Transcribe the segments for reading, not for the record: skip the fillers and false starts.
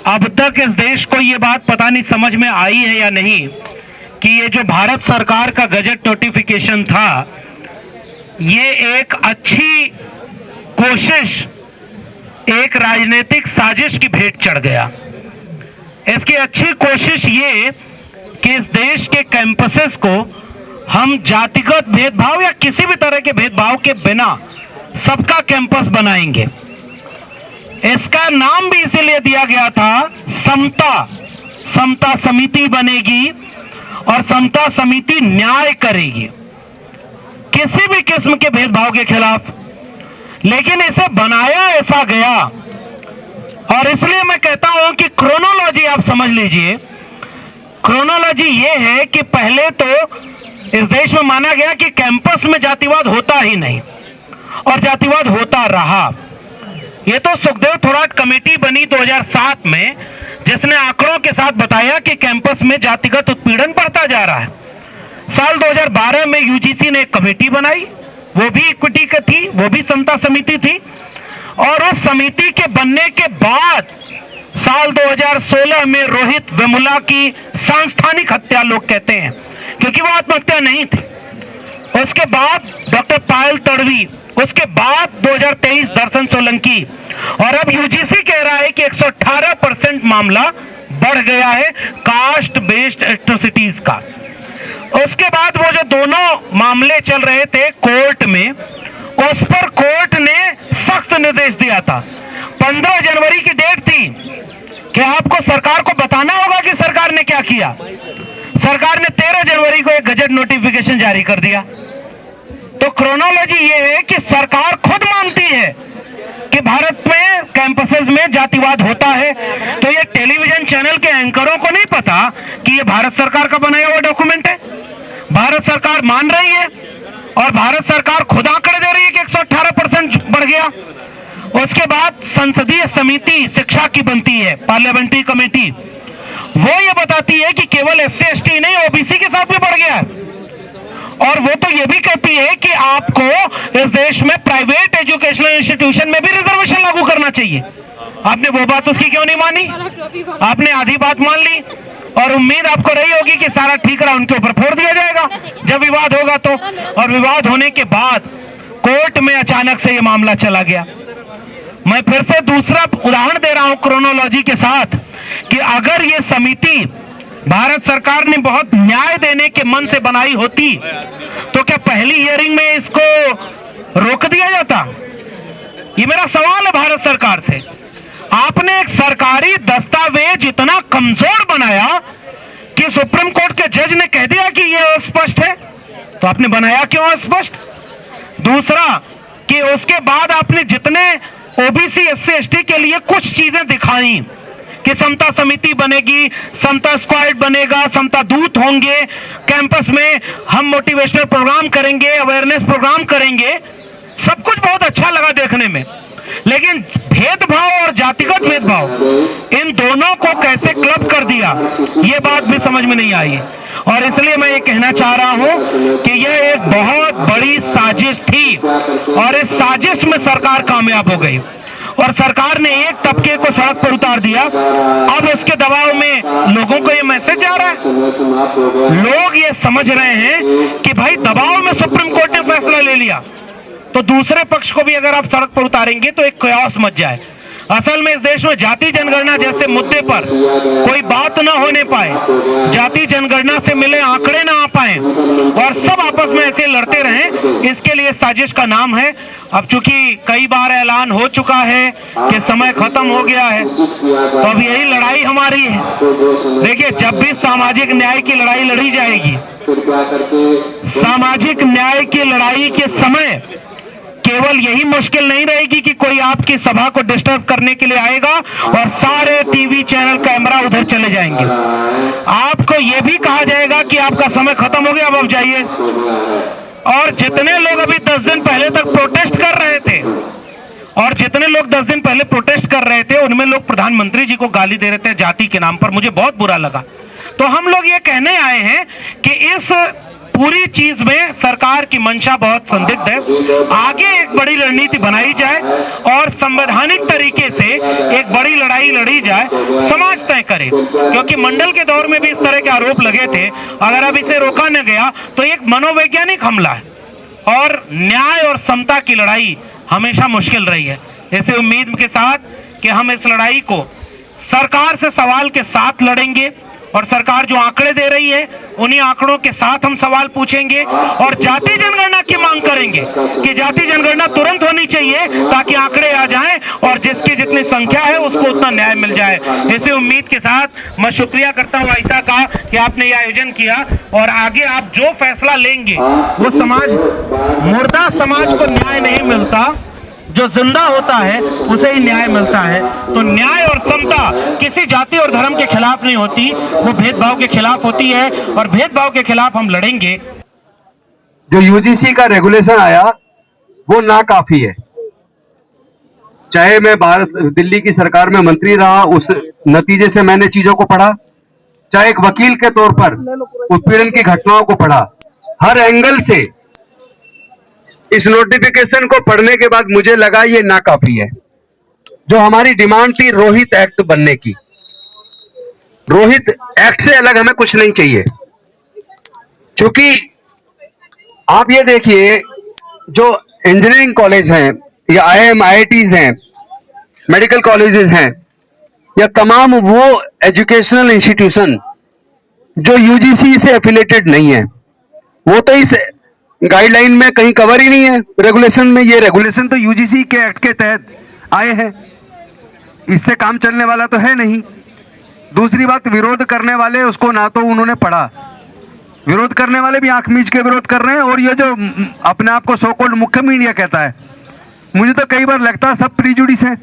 अब तक इस देश को ये बात पता नहीं समझ में आई है या नहीं कि ये जो भारत सरकार का गजट नोटिफिकेशन था, ये एक अच्छी कोशिश, एक राजनीतिक साजिश की भेंट चढ़ गया। इसकी अच्छी कोशिश ये कि इस देश के कैंपसेस को हम जातिगत भेदभाव या किसी भी तरह के भेदभाव के बिना सबका कैंपस बनाएंगे। इसका नाम भी इसीलिए दिया गया था समता समिति बनेगी और समता समिति न्याय करेगी किसी भी किस्म के भेदभाव के खिलाफ। लेकिन इसे बनाया ऐसा गया, और इसलिए मैं कहता हूं कि क्रोनोलॉजी आप समझ लीजिए। क्रोनोलॉजी ये है कि पहले तो इस देश में माना गया कि कैंपस में जातिवाद होता ही नहीं, और जातिवाद होता रहा। ये तो सुखदेव थोराट कमेटी बनी 2007 में, जिसने आंकड़ों के साथ बताया कि कैंपस में जातिगत उत्पीड़न बढ़ता जा रहा है। साल 2012 में यूजीसी ने एक कमेटी बनाई, वो भी इक्विटी की थी, वो भी समता समिति थी, और उस समिति के बनने के बाद साल 2016 में रोहित वेमुला की सांस्थानिक हत्या लोग कहते हैं, क्योंकि वो आत्महत्या नहीं थी। उसके बाद डॉक्टर पायल तड़वी, उसके बाद 2023 दर्शन सोलंकी, और अब यूजीसी कह रहा है कि 118% मामला बढ़ गया है कास्ट बेस्ड एट्रोसिटीज का। उसके बाद वो जो दोनों मामले चल रहे थे कोर्ट में, उस पर कोर्ट ने सख्त निर्देश दिया था। 15 जनवरी की डेट थी कि आपको सरकार को बताना होगा कि सरकार ने क्या किया। सरकार ने 13 जनवरी को एक गजट नोटिफिकेशन जारी कर दिया। तो क्रोनोलॉजी ये है कि सरकार खुद मानती है कि भारत में कैंपसेस में जातिवाद होता है। तो ये टेलीविजन चैनल के एंकरों को नहीं पता कि ये भारत सरकार का बनाया हुआ डॉक्यूमेंट है। भारत सरकार मान रही है, और भारत सरकार खुद आंकड़े दे रही है कि 118% बढ़ गया। उसके बाद संसदीय समिति शिक्षा की बनती है, पार्लियामेंट्री कमेटी, वो ये बताती है कि केवल SC ST नहीं, OBC के साथ भी बढ़ गया है। और वो तो ये भी कहती है कि आपको इस देश में प्राइवेट एजुकेशनल इंस्टीट्यूशन में भी रिजर्वेशन लागू करना चाहिए। आपने वो बात उसकी क्यों नहीं मानी? आपने आधी बात मान ली, और उम्मीद आपको रही होगी कि सारा ठीक रहा, उनके ऊपर फोड़ दिया जाएगा जब विवाद होगा तो। और विवाद होने के बाद कोर्ट में अचानक से ये मामला चला गया। मैं फिर से दूसरा उदाहरण दे रहा हूं क्रोनोलॉजी के साथ कि अगर ये समिति भारत सरकार ने बहुत न्याय देने के मन से बनाई होती तो क्या पहली हियरिंग में इसको रोक दिया जाता? ये मेरा सवाल है भारत सरकार से। आपने एक सरकारी दस्तावेज इतना कमजोर बनाया कि सुप्रीम कोर्ट के जज ने कह दिया कि यह अस्पष्ट है, तो आपने बनाया क्यों अस्पष्ट? दूसरा कि उसके बाद आपने जितने OBC SC ST के लिए कुछ चीजें दिखाई कि समता समिति बनेगी, समता स्क्वाड बनेगा, समता दूत होंगे, कैंपस में हम मोटिवेशनल प्रोग्राम करेंगे, अवेयरनेस प्रोग्राम करेंगे, सब कुछ बहुत अच्छा लगा देखने में। लेकिन भेदभाव और जातिगत भेदभाव, इन दोनों को कैसे क्लब कर दिया, ये बात भी समझ में नहीं आई। और इसलिए मैं ये कहना चाह रहा हूं कि यह एक बहुत बड़ी साजिश थी, और इस साजिश में सरकार कामयाब हो गई, और सरकार ने एक तबके को सड़क पर उतार दिया। अब उसके दबाव में लोगों को ये मैसेज आ रहा है, लोग ये समझ रहे हैं कि भाई दबाव में सुप्रीम कोर्ट ने फैसला ले लिया, तो दूसरे पक्ष को भी अगर आप सड़क पर उतारेंगे तो एक कयास मच जाए। असल में इस देश में जाति जनगणना जैसे मुद्दे पर कोई बात ना होने पाए, जाति जनगणना से मिले आंकड़े ना आ पाए, और सब आपस में ऐसे लड़ते रहें, इसके लिए साजिश का नाम है। अब चूंकि कई बार ऐलान हो चुका है कि समय खत्म हो गया है, तो अब यही लड़ाई हमारी है। देखिए, जब भी सामाजिक न्याय की लड़ाई लड़ी जाएगी, सामाजिक न्याय की लड़ाई के समय केवल यही मुश्किल नहीं रहेगी कि कोई आपकी सभा को डिस्टर्ब करने के लिए आएगा और सारे टीवी चैनल कैमरा उधर चले जाएंगे। आपको यह भी कहा जाएगा कि आपका समय खत्म हो गया, अब जाइए। और जितने लोग अभी 10 दिन पहले तक प्रोटेस्ट कर रहे थे, और जितने लोग 10 दिन पहले प्रोटेस्ट कर रहे थे, उनमें लोग प्रधानमंत्री जी को गाली दे रहे थे जाति के नाम पर। मुझे बहुत बुरा लगा। तो हम लोग ये कहने आए हैं कि इस पूरी चीज में सरकार की मंशा बहुत संदिग्ध है। आगे एक बड़ी रणनीति बनाई जाए और संवैधानिक तरीके से एक बड़ी लड़ाई लड़ी जाए, समाज तय करे, क्योंकि मंडल के दौर में भी इस तरह के आरोप लगे थे। अगर अब इसे रोका न गया तो एक मनोवैज्ञानिक हमला है और न्याय और समता की लड़ाई हमेशा मुश्किल रही है। इसे उम्मीद के साथ कि हम इस लड़ाई को सरकार से सवाल के साथ लड़ेंगे और सरकार जो आंकड़े दे रही है उन्हीं आंकड़ों के साथ हम सवाल पूछेंगे और जाति जनगणना की मांग करेंगे कि जाति जनगणना तुरंत होनी चाहिए ताकि आंकड़े आ जाएं और जिसकी जितनी संख्या है उसको उतना न्याय मिल जाए। इसी उम्मीद के साथ मैं शुक्रिया करता हूं आयशा का कि आपने ये आयोजन किया और आगे आप जो फैसला लेंगे वो समाज, मुर्दा समाज को न्याय नहीं मिलता, जो जिंदा होता है उसे ही न्याय मिलता है। तो न्याय और समता किसी जाति और धर्म के खिलाफ नहीं होती, वो भेदभाव के खिलाफ होती है और भेदभाव के खिलाफ हम लड़ेंगे। जो यूजीसी का रेगुलेशन आया वो नाकाफी है। चाहे मैं दिल्ली की सरकार में मंत्री रहा, उस नतीजे से मैंने चीजों को पढ़ा, चाहे एक वकील के तौर पर उत्पीड़न की घटनाओं को पढ़ा, हर एंगल से इस नोटिफिकेशन को पढ़ने के बाद मुझे लगा ये नाकाफी है। जो हमारी डिमांड थी रोहित एक्ट बनने की, रोहित एक्ट से अलग हमें कुछ नहीं चाहिए। क्योंकि आप ये देखिए, जो इंजीनियरिंग कॉलेज हैं या IIM IITs हैं, मेडिकल कॉलेजेस हैं, या तमाम वो एजुकेशनल इंस्टीट्यूशन जो यूजीसी से एफिलेटेड नहीं है, वो तो इस गाइडलाइन में कहीं कवर ही नहीं है, रेगुलेशन में। ये रेगुलेशन तो यूजीसी के एक्ट के तहत आए हैं, इससे काम चलने वाला तो है नहीं। दूसरी बात, विरोध करने वाले उसको ना तो उन्होंने पढ़ा, विरोध करने वाले भी आंख मीच के विरोध कर रहे हैं। और ये जो अपने आप को सो कॉल्ड मुख्य मीडिया कहता है, मुझे तो कई बार लगता है सब प्रीजुडिस है,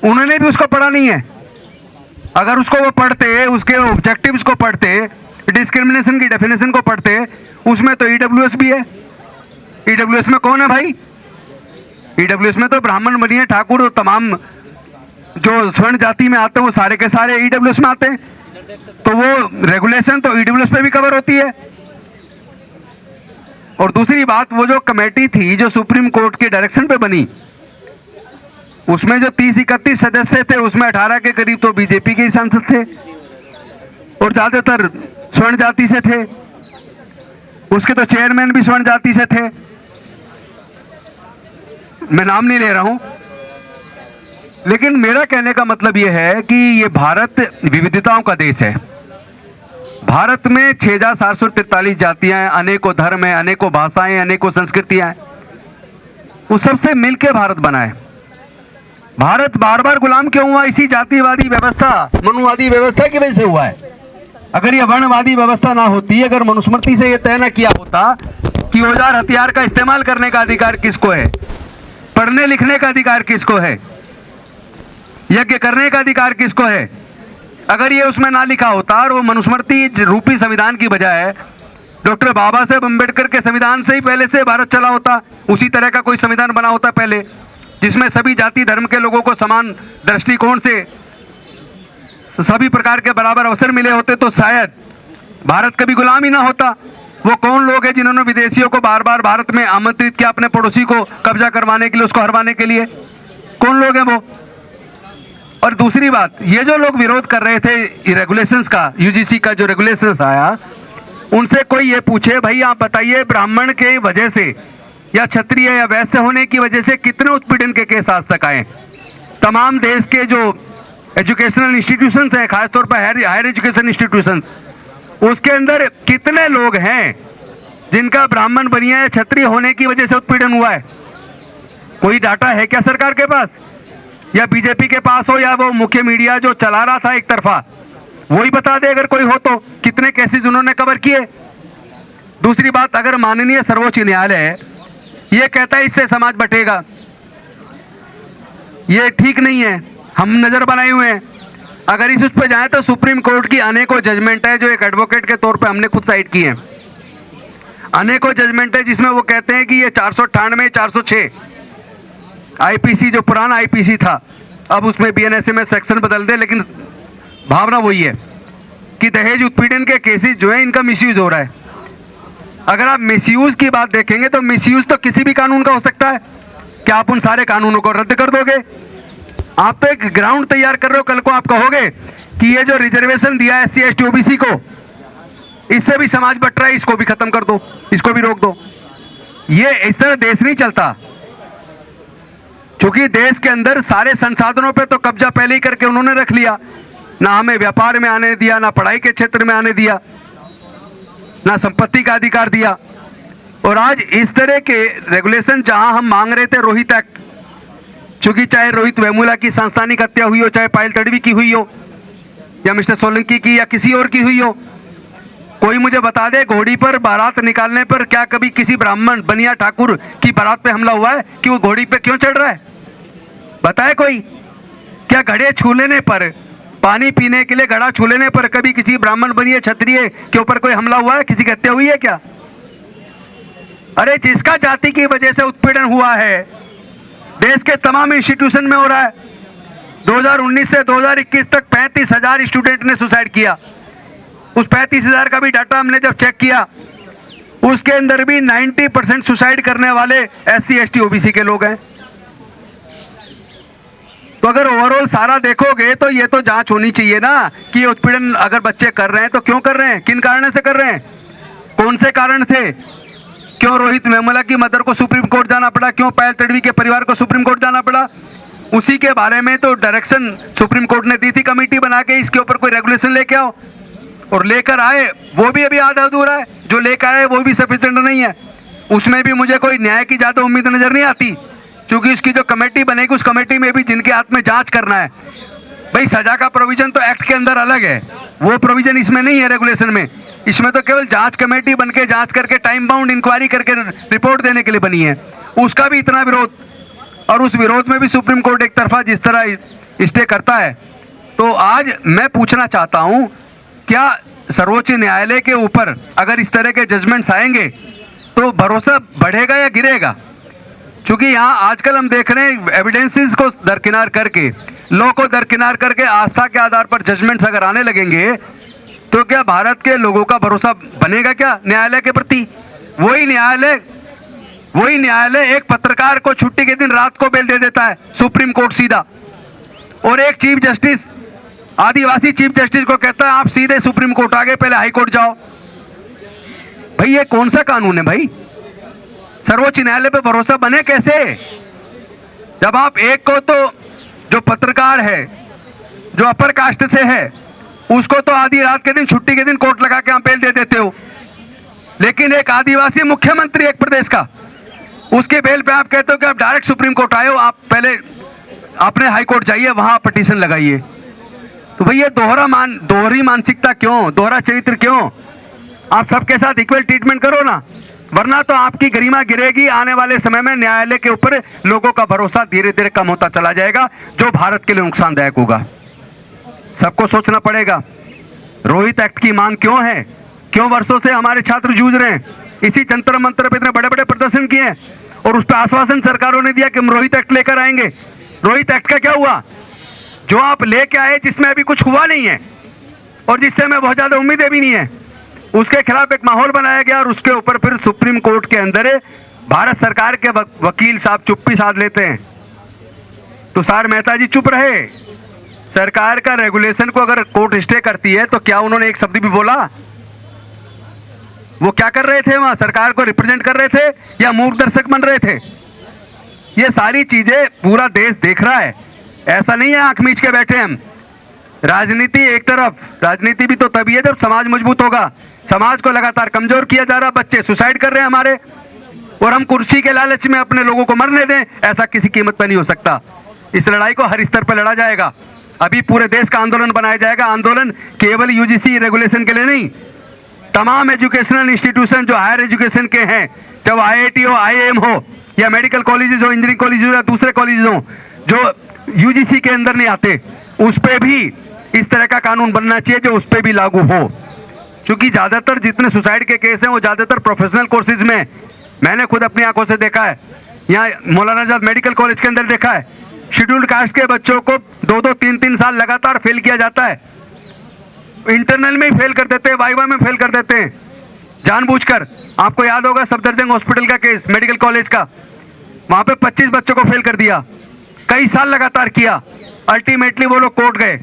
उन्होंने भी उसको पढ़ा नहीं है। अगर उसको वो पढ़ते, उसके ऑब्जेक्टिव्स को पढ़ते, डिस्क्रिमिनेशन की डेफिनेशन को पढ़ते, उसमें तो ईडब्ल्यूएस भी है। ईडब्ल्यूएस में कौन है भाई? ईडब्ल्यूएस में तो ब्राह्मण, बनिए, ठाकुर, तमाम जो स्वर्ण जाति में आते हैं वो सारे के सारे ईडब्ल्यूएस में आते हैं। तो वो रेगुलेशन तो ईडब्ल्यूएस पे भी कवर होती है। और दूसरी बात, वो जो कमेटी थी जो सुप्रीम कोर्ट के डायरेक्शन पे बनी, उसमें जो 30-31 सदस्य थे, उसमें 18 के करीब तो बीजेपी के ही सांसद थे और ज्यादातर स्वर्ण जाति से थे। उसके तो चेयरमैन भी स्वर्ण जाति से थे, मैं नाम नहीं ले रहा हूं। लेकिन मेरा कहने का मतलब यह है कि ये भारत विविधताओं का देश है। भारत में 6743 जातियां हैं, अनेकों धर्म हैं, अनेकों भाषाएं, अनेकों संस्कृतियां हैं। उस सबसे मिलकर भारत बना है। भारत बार बार गुलाम क्यों हुआ? इसी जातिवादी व्यवस्था, मनुवादी व्यवस्था की वजह से हुआ है। अगर ये वर्णवादी व्यवस्था ना होती, अगर मनुस्मृति से ये तय न किया होता कि औजार हथियार का इस्तेमाल करने का अधिकार किसको है, पढ़ने लिखने का अधिकार किसको है, यज्ञ करने का अधिकार किसको है, अगर ये उसमें ना लिखा होता और वो मनुस्मृति रूपी संविधान की बजाय डॉक्टर बाबा साहेब अम्बेडकर के संविधान से ही पहले से भारत चला होता, उसी तरह का कोई संविधान बना होता पहले, जिसमें सभी जाति धर्म के लोगों को समान दृष्टिकोण से सभी प्रकार के बराबर अवसर मिले होते, तो शायद भारत कभी गुलाम ही ना होता। वो कौन लोग हैं जिन्होंने विदेशियों को बार बार भारत में आमंत्रित किया अपने पड़ोसी को कब्जा करवाने के लिए, उसको हरवाने के लिए? कौन लोग हैं वो? और दूसरी बात, ये जो लोग विरोध कर रहे थे रेगुलेशंस का, यूजीसी का जो रेगुलेशंस आया, उनसे कोई ये पूछे, भाई आप बताइए, ब्राह्मण के वजह से या क्षत्रिय या वैश्य होने की वजह से कितने उत्पीड़न के केस आज तक आए? तमाम देश के जो एजुकेशनल इंस्टीट्यूशंस हैं, खासतौर पर हायर एजुकेशन इंस्टीट्यूशंस, उसके अंदर कितने लोग हैं जिनका ब्राह्मण बनिया या क्षत्रिय होने की वजह से उत्पीड़न हुआ है? कोई डाटा है क्या सरकार के पास, या बीजेपी के पास हो, या वो मुख्य मीडिया जो चला रहा था एक तरफा वही बता दे अगर कोई हो तो, कितने केसेस उन्होंने कवर किए? दूसरी बात, अगर माननीय सर्वोच्च न्यायालय ये कहता है इससे समाज बटेगा, ये ठीक नहीं है, हम नजर बनाए हुए हैं। अगर इस पे जाए तो सुप्रीम कोर्ट की अनेकों जजमेंट है जो एक एडवोकेट के तौर पे हमने खुद साइट की है। अनेकों जजमेंट है जिसमें वो कहते हैं कि ये 498, 406 आईपीसी, जो पुराना आईपीसी था, अब उसमें बीएनएसए में सेक्शन बदल दे, लेकिन भावना वही है कि दहेज उत्पीड़न के केसेस जो है इनका मिसयूज हो रहा है। अगर आप मिसयूज की बात देखेंगे तो मिसयूज तो किसी भी कानून का हो सकता है। क्या आप उन सारे कानूनों को रद्द कर दोगे? आप तो एक ग्राउंड तैयार कर रहे हो। कल को आप कहोगे कि ये जो रिजर्वेशन दिया है SC ST OBC को, इससे भी समाज बट रहा है, इसको भी खत्म कर दो, इसको भी रोक दो। ये इस तरह देश नहीं चलता। क्योंकि देश के अंदर सारे संसाधनों पे तो कब्जा पहले ही करके उन्होंने रख लिया। ना हमें व्यापार में आने दिया, ना पढ़ाई के क्षेत्र में आने दिया, ना संपत्ति का अधिकार दिया। और आज इस तरह के रेगुलेशन जहां हम मांग रहे थे, रोहित एक्ट, चूंकि चाहे रोहित वेमुला की सांस्थानिक हत्या हुई हो, चाहे पायल तड़वी की हुई हो, या मिस्टर सोलंकी की, या किसी और की हुई हो, कोई मुझे बता दे घोड़ी पर बारात निकालने पर क्या कभी किसी ब्राह्मण बनिया ठाकुर की बारात पे हमला हुआ है कि वो घोड़ी पे क्यों चढ़ रहा है? बताए कोई? क्या घड़े छू लेने पर, पानी पीने के लिए घड़ा छू लेने पर कभी किसी ब्राह्मण बनिए क्षत्रिय के ऊपर कोई हमला हुआ है? किसी की हत्या हुई है क्या? अरे जिसका जाति की वजह से उत्पीड़न हुआ है, देश के तमाम इंस्टीट्यूशन में हो रहा है। 2019 से 2021 तक 35,000 स्टूडेंट ने सुसाइड किया। उस 35,000 का भी डाटा हमने जब चेक किया, उसके अंदर भी 90% सुसाइड करने वाले SC ST OBC के लोग हैं। तो अगर ओवरऑल सारा देखोगे तो ये तो जांच होनी चाहिए ना कि ये उत्पीड़न अगर बच्चे कर रहे हैं तो क्यों कर रहे हैं, किन कारण से कर रहे हैं, कौन से कारण थे? क्यों रोहित वेमुला की मदर को सुप्रीम कोर्ट जाना पड़ा? क्यों पायल तड़वी के परिवार को सुप्रीम कोर्ट जाना पड़ा? उसी के बारे में तो डायरेक्शन सुप्रीम कोर्ट ने दी थी कमेटी बना के, इसके ऊपर कोई रेगुलेशन लेके आओ। और लेकर आए वो भी अभी आधा अधूरा है, जो लेकर आए वो भी सफिशिएंट नहीं है। उसमें भी मुझे कोई न्याय की ज़्यादा उम्मीद नजर नहीं आती, क्योंकि उसकी जो कमेटी बनेगी उस कमेटी में भी जिनके हाथ में जांच करना है। भाई सजा का प्रोविजन तो एक्ट के अंदर अलग है, वो प्रोविजन इसमें नहीं है रेगुलेशन में। इसमें तो केवल जांच कमेटी बन के जांच करके टाइम बाउंड इंक्वायरी करके रिपोर्ट देने के लिए बनी है। उसका भी इतना विरोध, और उस विरोध में भी सुप्रीम कोर्ट एक तरफा जिस तरह स्टे करता है। तो आज मैं पूछना चाहता हूं, क्या सर्वोच्च न्यायालय के ऊपर अगर इस तरह के जजमेंट्स आएंगे तो भरोसा बढ़ेगा या गिरेगा? क्योंकि यहाँ आजकल हम देख रहे हैं एविडेंसेस को दरकिनार करके, लॉ को दरकिनार करके आस्था के आधार पर जजमेंट्स अगर आने लगेंगे तो क्या भारत के लोगों का भरोसा बनेगा क्या न्यायालय के प्रति? वही न्यायालय एक पत्रकार को छुट्टी के दिन रात को बेल दे देता है सुप्रीम कोर्ट सीधा, और एक चीफ जस्टिस, आदिवासी चीफ जस्टिस को कहता है आप सीधे सुप्रीम कोर्ट आ गए, पहले हाई कोर्ट जाओ। भाई ये कौन सा कानून है भाई? सर्वोच्च न्यायालय पे भरोसा बने कैसे जब आप एक को तो जो पत्रकार है, जो अपर कास्ट से है, उसको तो आधी रात के दिन छुट्टी के दिन कोर्ट लगा के आप बेल दे देते हो, लेकिन एक आदिवासी मुख्यमंत्री एक प्रदेश का, उसके बेल पे आप कहते हो कि आप डायरेक्ट सुप्रीम कोर्ट आए हो, आप पहले अपने हाई कोर्ट जाइए, वहां पिटीशन लगाइए। तो भैया दोहरी मानसिकता क्यों, दोहरा चरित्र क्यों? आप सबके साथ इक्वल ट्रीटमेंट करो ना, वरना तो आपकी गरिमा गिरेगी। आने वाले समय में न्यायालय के ऊपर लोगों का भरोसा धीरे धीरे कम होता चला जाएगा, जो भारत के लिए नुकसानदायक होगा। सबको सोचना पड़ेगा। रोहित एक्ट की मांग क्यों है? क्यों वर्षों से हमारे छात्र जूझ रहे हैं? इसी जंतर मंतर पे इतने बड़े बड़े प्रदर्शन किए हैं और उस पर आश्वासन सरकारों ने दिया कि हम रोहित एक्ट लेकर आएंगे। रोहित एक्ट का क्या हुआ? जो आप लेके आए जिसमें अभी कुछ हुआ नहीं है और जिससे हमें बहुत ज्यादा उम्मीदें भी नहीं है, उसके खिलाफ एक माहौल बनाया गया और उसके ऊपर फिर सुप्रीम कोर्ट के अंदर भारत सरकार के वकील साहब चुप्पी साध लेते हैं। तुषार मेहता जी चुप रहे। सरकार का रेगुलेशन को अगर कोर्ट स्टे करती है तो क्या उन्होंने एक शब्द भी बोला? वो क्या कर रहे थे वहां? सरकार को रिप्रेजेंट कर रहे थे या मूक दर्शक बन रहे थे? ये सारी चीजें पूरा देश देख रहा है। ऐसा नहीं है आंख मीच के बैठे हम। राजनीति एक तरफ, राजनीति भी तो तभी है जब समाज मजबूत होगा। समाज को लगातार कमजोर किया जा रहा, बच्चे सुसाइड कर रहे हैं हमारे, और हम कुर्सी के लालच में अपने लोगों को मरने दें, ऐसा किसी कीमत पर नहीं हो सकता। इस लड़ाई को हर स्तर पर लड़ा जाएगा। अभी पूरे देश का आंदोलन बनाया जाएगा। आंदोलन केवल यूजीसी रेगुलेशन के लिए नहीं, तमाम एजुकेशनल इंस्टीट्यूशन जो हायर एजुकेशन के हैं, चाहे IIT हो, IIM हो, या मेडिकल कॉलेजेस हो, इंजीनियरिंग कॉलेजेस हो, या दूसरे कॉलेजेस हो जो यूजीसी के अंदर नहीं आते, उस पर भी इस तरह का कानून बनना चाहिए जो उस पर भी लागू हो। क्योंकि ज्यादातर जितने सुसाइड के केस हैं वो ज्यादातर प्रोफेशनल कोर्सेज में, मैंने खुद अपनी आंखों से देखा है। यहाँ मौलाना आजाद मेडिकल कॉलेज के अंदर देखा है, शेड्यूल्ड कास्ट के बच्चों को 2-2, 3-3 साल लगातार फेल किया जाता है। इंटरनल में ही फेल कर देते हैं, वाइवा में फेल कर देते हैं। जानबूझकर। आपको याद होगा सफदरजंग हॉस्पिटल का केस, मेडिकल कॉलेज का, वहां पे 25 बच्चों को फेल कर दिया, कई साल लगातार किया, अल्टीमेटली वो लोग कोर्ट गए।